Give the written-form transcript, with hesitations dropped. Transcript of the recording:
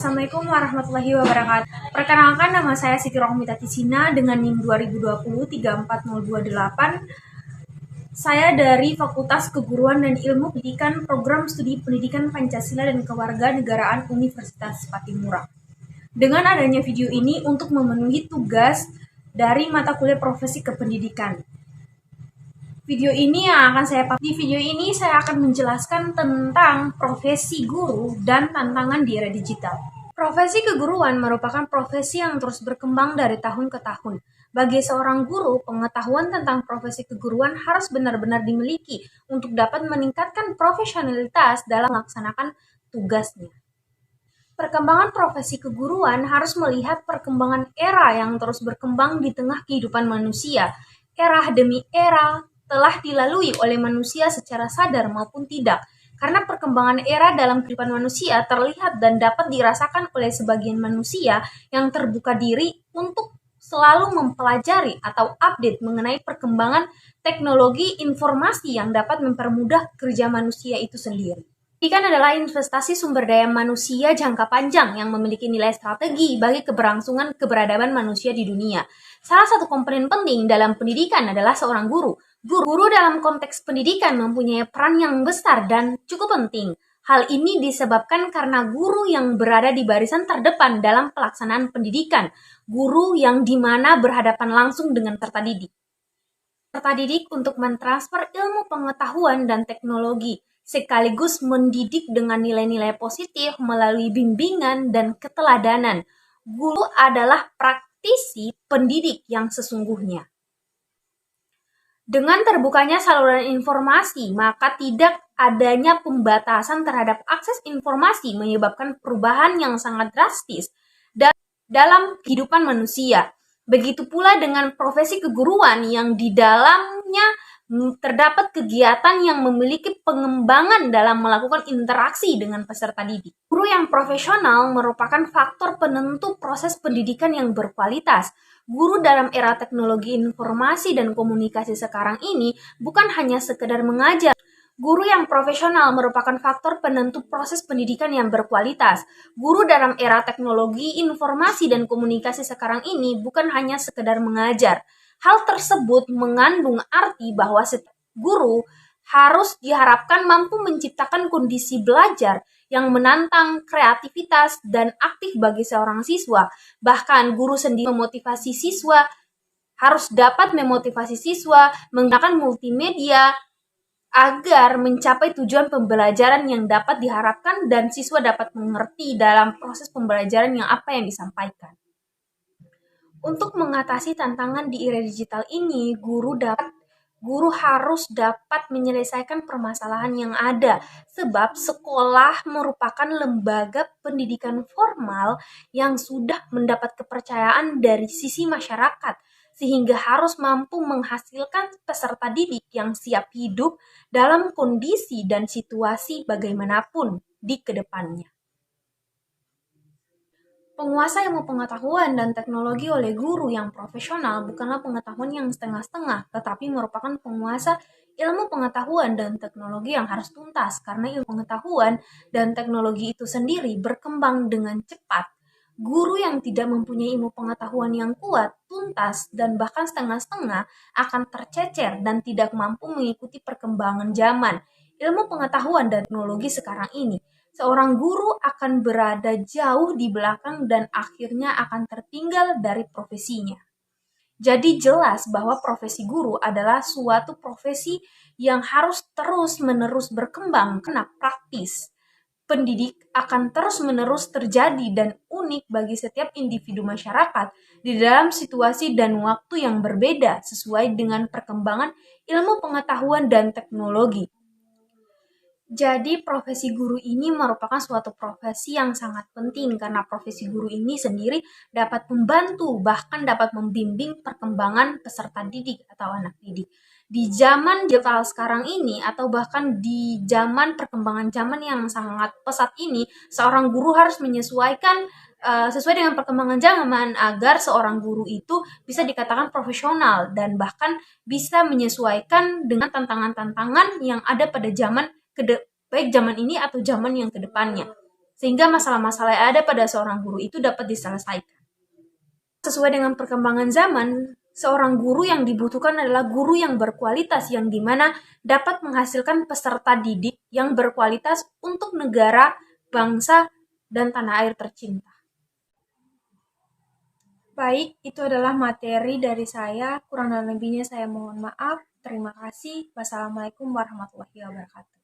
Assalamualaikum warahmatullahi wabarakatuh. Perkenalkan, nama saya Siti Rohmita Tisina dengan NIM 2020-34028. Saya dari Fakultas Keguruan dan Ilmu Pendidikan Program Studi Pendidikan Pancasila dan Kewarganegaraan Universitas Patimura. Dengan adanya video ini untuk memenuhi tugas dari mata kuliah Profesi Kependidikan. Di video ini saya akan menjelaskan tentang profesi guru dan tantangan di era digital. Profesi keguruan merupakan profesi yang terus berkembang dari tahun ke tahun. Bagi seorang guru, pengetahuan tentang profesi keguruan harus benar-benar dimiliki untuk dapat meningkatkan profesionalitas dalam melaksanakan tugasnya. Perkembangan profesi keguruan harus melihat perkembangan era yang terus berkembang di tengah kehidupan manusia. Era demi era telah dilalui oleh manusia secara sadar maupun tidak, karena perkembangan era dalam kehidupan manusia terlihat dan dapat dirasakan oleh sebagian manusia yang terbuka diri untuk selalu mempelajari atau update mengenai perkembangan teknologi informasi yang dapat mempermudah kerja manusia itu sendiri. Pendidikan adalah investasi sumber daya manusia jangka panjang yang memiliki nilai strategi bagi keberlangsungan keberadaban manusia di dunia. Salah satu komponen penting dalam pendidikan adalah seorang guru. Guru dalam konteks pendidikan mempunyai peran yang besar dan cukup penting. Hal ini disebabkan karena guru yang berada di barisan terdepan dalam pelaksanaan pendidikan. Guru yang dimana berhadapan langsung dengan peserta didik. Peserta didik untuk mentransfer ilmu pengetahuan dan teknologi, sekaligus mendidik dengan nilai-nilai positif melalui bimbingan dan keteladanan. Guru adalah praktisi pendidik yang sesungguhnya. Dengan terbukanya saluran informasi, maka tidak adanya pembatasan terhadap akses informasi menyebabkan perubahan yang sangat drastis dalam kehidupan manusia. Begitu pula dengan profesi keguruan yang di dalamnya terdapat kegiatan yang memiliki pengembangan dalam melakukan interaksi dengan peserta didik. Guru yang profesional merupakan faktor penentu proses pendidikan yang berkualitas. Guru dalam era teknologi informasi dan komunikasi sekarang ini bukan hanya sekedar mengajar. Guru yang profesional merupakan faktor penentu proses pendidikan yang berkualitas. Guru dalam era teknologi informasi dan komunikasi sekarang ini bukan hanya sekedar mengajar. Hal tersebut mengandung arti bahwa setiap guru harus diharapkan mampu menciptakan kondisi belajar yang menantang kreativitas dan aktif bagi seorang siswa. Bahkan guru sendiri harus dapat memotivasi siswa menggunakan multimedia agar mencapai tujuan pembelajaran yang dapat diharapkan dan siswa dapat mengerti dalam proses pembelajaran yang apa yang disampaikan. Untuk mengatasi tantangan di era digital ini, guru harus dapat menyelesaikan permasalahan yang ada, sebab sekolah merupakan lembaga pendidikan formal yang sudah mendapat kepercayaan dari sisi masyarakat, sehingga harus mampu menghasilkan peserta didik yang siap hidup dalam kondisi dan situasi bagaimanapun di kedepannya. Penguasaan ilmu pengetahuan dan teknologi oleh guru yang profesional bukanlah pengetahuan yang setengah-setengah, tetapi merupakan penguasa ilmu pengetahuan dan teknologi yang harus tuntas, karena ilmu pengetahuan dan teknologi itu sendiri berkembang dengan cepat. Guru yang tidak mempunyai ilmu pengetahuan yang kuat, tuntas, dan bahkan setengah-setengah akan tercecer dan tidak mampu mengikuti perkembangan zaman. Ilmu pengetahuan dan teknologi sekarang ini, seorang guru akan berada jauh di belakang dan akhirnya akan tertinggal dari profesinya. Jadi jelas bahwa profesi guru adalah suatu profesi yang harus terus-menerus berkembang karena praktis. Pendidik akan terus-menerus terjadi dan unik bagi setiap individu masyarakat di dalam situasi dan waktu yang berbeda sesuai dengan perkembangan ilmu pengetahuan dan teknologi. Jadi profesi guru ini merupakan suatu profesi yang sangat penting karena profesi guru ini sendiri dapat membantu bahkan dapat membimbing perkembangan peserta didik atau anak didik. Di zaman digital sekarang ini atau bahkan di zaman perkembangan zaman yang sangat pesat ini, seorang guru harus menyesuaikan sesuai dengan perkembangan zaman agar seorang guru itu bisa dikatakan profesional dan bahkan bisa menyesuaikan dengan tantangan-tantangan yang ada pada zaman baik zaman ini atau zaman yang kedepannya. sehingga masalah-masalah yang ada pada seorang guru itu dapat diselesaikan. Sesuai dengan perkembangan zaman, seorang guru yang dibutuhkan adalah guru yang berkualitas, yang dimana dapat menghasilkan peserta didik yang berkualitas untuk negara, bangsa, dan tanah air tercinta. Baik, itu adalah materi dari saya. Kurang dan lebihnya saya mohon maaf. Terima kasih. Wassalamualaikum warahmatullahi wabarakatuh.